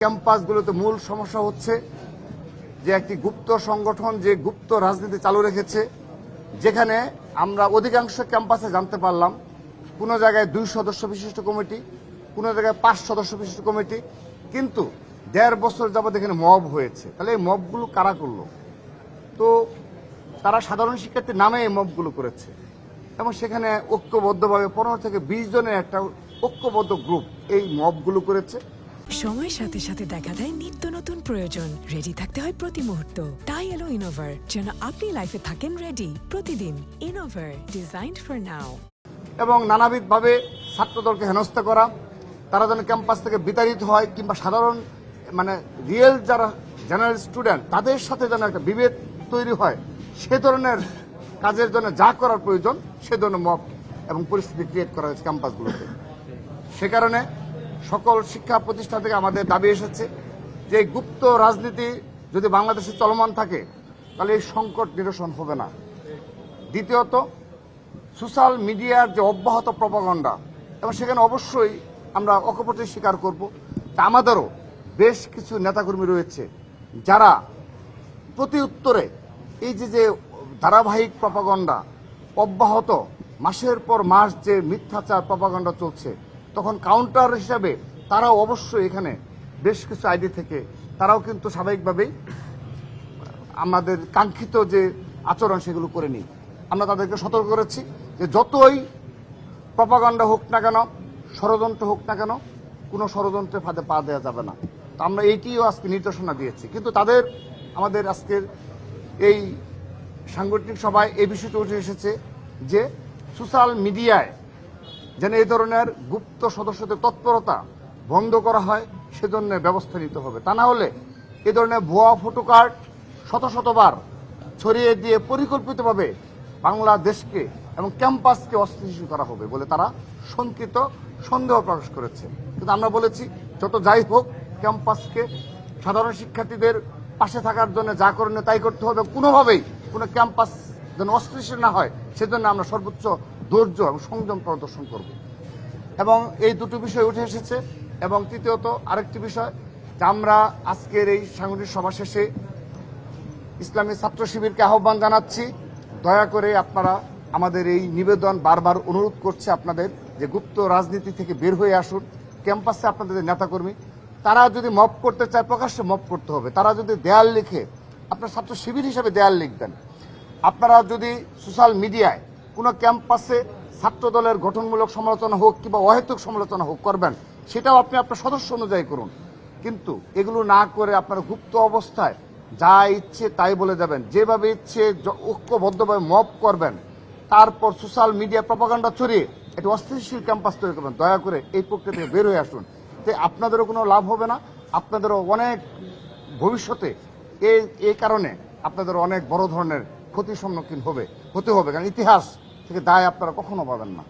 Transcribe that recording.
ক্যাম্পাসগুলোতে মূল সমস্যা হচ্ছে যে একটি গুপ্ত সংগঠন যে গুপ্ত রাজনীতি চালু রেখেছে, যেখানে আমরা অধিকাংশ ক্যাম্পাসে জানতে পারলাম কোনো জায়গায় 2 সদস্য বিশিষ্ট কমিটি, কোনো জায়গায় 5 সদস্য বিশিষ্ট কমিটি, কিন্তু 1.5 বছর যাবৎ এখানে মব হয়েছে। তাহলে এই মবগুলো কারা করলো? তো তারা সাধারণ শিক্ষার্থীর নামে এই মবগুলো করেছে এবং সেখানে ঐক্যবদ্ধভাবে 15 থেকে 20 জনের একটা ঐক্যবদ্ধ গ্রুপ এই মবগুলো করেছে। সময়ের সাথে সাথে দেখা দেয় নিত্য নতুন প্রয়োজন। রেডি থাকতে হয় প্রতি মুহূর্ত। তাই এলো ইনোভার, যেন আপনি লাইফে থাকেন রেডি প্রতিদিন। Innova, designed for now. এবং নানাবিধভাবে ছাত্রদলকে হেনস্থা করা, তারা যেন ক্যাম্পাস থেকে বিতাড়িত হয়, কিংবা সাধারণ রিয়েল যারা জেনারেল স্টুডেন্ট তাদের সাথে যেন একটা বিভেদ তৈরি হয়, সে ধরনের কাজের জন্য যা করার প্রয়োজন সে ধরনের মব এবং পরিস্থিতি ক্রিয়েট করা হয়েছে ক্যাম্পাসগুলোতে। সে কারণে সকল শিক্ষা প্রতিষ্ঠান থেকে আমাদের দাবি এসেছে যে গুপ্ত রাজনীতি যদি বাংলাদেশে চলমান থাকে তাহলে এই সংকট নিরসন হবে না। দ্বিতীয়ত, সোশ্যাল মিডিয়ার যে অব্যাহত প্রপাগান্ডা, এবং সেখানে অবশ্যই আমরা অকপটে স্বীকার করব যে আমাদেরও বেশ কিছু নেতাকর্মী রয়েছে যারা প্রতি উত্তরে এই যে ধারাবাহিক প্রপাগান্ডা অব্যাহত মাসের পর মাস যে মিথ্যাচার প্রপাগান্ডা চলছে, তখন কাউন্টার হিসাবে তারাও অবশ্যই এখানে বেশ কিছু আইডি থেকে তারাও কিন্তু স্বাভাবিকভাবেই আমাদের কাঙ্ক্ষিত যে আচরণ সেগুলো করে নিই। আমরা তাদেরকে সতর্ক করেছি যে যতই প্রপাগান্ডা হোক না কেন, ষড়যন্ত্র হোক না কেন, কোনো ষড়যন্ত্রের ফাঁদে পা দেওয়া যাবে না। তো আমরা এইটিও আজকে নির্দেশনা দিয়েছি, কিন্তু আমাদের আজকের এই সাংগঠনিক সভায় এই বিষয়টি উঠে এসেছে যে সোশ্যাল মিডিয়ায় যেন এই ধরনের গুপ্ত সদস্যদের তৎপরতা বন্ধ করা হয়, সেজন্য ব্যবস্থা নিতে হবে। তা না হলে এই ধরনের ভুয়া ফটো কার্ড শতবার ছড়িয়ে দিয়ে পরিকল্পিতভাবে বাংলাদেশকে এবং ক্যাম্পাসকে অস্থিতিশীল করা হবে বলে তারা শঙ্কিত সন্দেহ প্রকাশ করেছে। কিন্তু আমরা বলেছি যত যাই হোক, ক্যাম্পাসকে সাধারণ শিক্ষার্থীদের পাশে থাকার জন্য যা করণীয় তাই করতে হবে। কোনোভাবেই কোনো ক্যাম্পাস যেন অস্থিতিশীল না হয় সেজন্য আমরা সর্বোচ্চ ধৈর্য এবং সংযম প্রদর্শন করব। এবং এই দুটো বিষয় উঠে এসেছে। এবং তৃতীয়ত আরেকটি বিষয় যে আমরা আজকের এই সাংগঠনিক সভা শেষে ইসলামী ছাত্র শিবিরকে আহ্বান জানাচ্ছি, দয়া করে আপনারা আমাদের এই নিবেদন বারবার অনুরোধ করছে আপনাদের যে গুপ্ত রাজনীতি থেকে বের হয়ে আসুন। ক্যাম্পাসে আপনাদের নেতাকর্মী তারা যদি মব করতে চায় প্রকাশ্যে মব করতে হবে। তারা যদি দেয়াল লিখে, আপনার ছাত্র শিবির হিসেবে দেয়াল লিখবেন। আপনারা যদি সোশ্যাল মিডিয়ায় কোনো ক্যাম্পাসে ছাত্র দলের গঠনমূলক সমালোচনা হোক কিংবা অহেতুক সমালোচনা হোক করবেন, সেটাও আপনি আপনার সদস্য অনুযায়ী করুন। কিন্তু এগুলো না করে আপনারা গুপ্ত অবস্থায় যা ইচ্ছে তাই বলে যাবেন, যেভাবে ইচ্ছে ঐক্যবদ্ধভাবে মব করবেন, তারপর সোশ্যাল মিডিয়া প্রপাগান্ডা ছড়িয়ে একটি অস্থিতিশীল ক্যাম্পাস তৈরি করবেন। দয়া করে এই প্রক্রিয়া থেকে বের হয়ে আসুন। তো আপনাদেরও কোনো লাভ হবে না, আপনাদেরও অনেক ভবিষ্যতে এই কারণে আপনাদের অনেক বড় ধরনের ক্ষতির সম্মুখীন হতে হবে, কারণ ইতিহাস থেকে দায় আপনারা কখনো পাবেন না।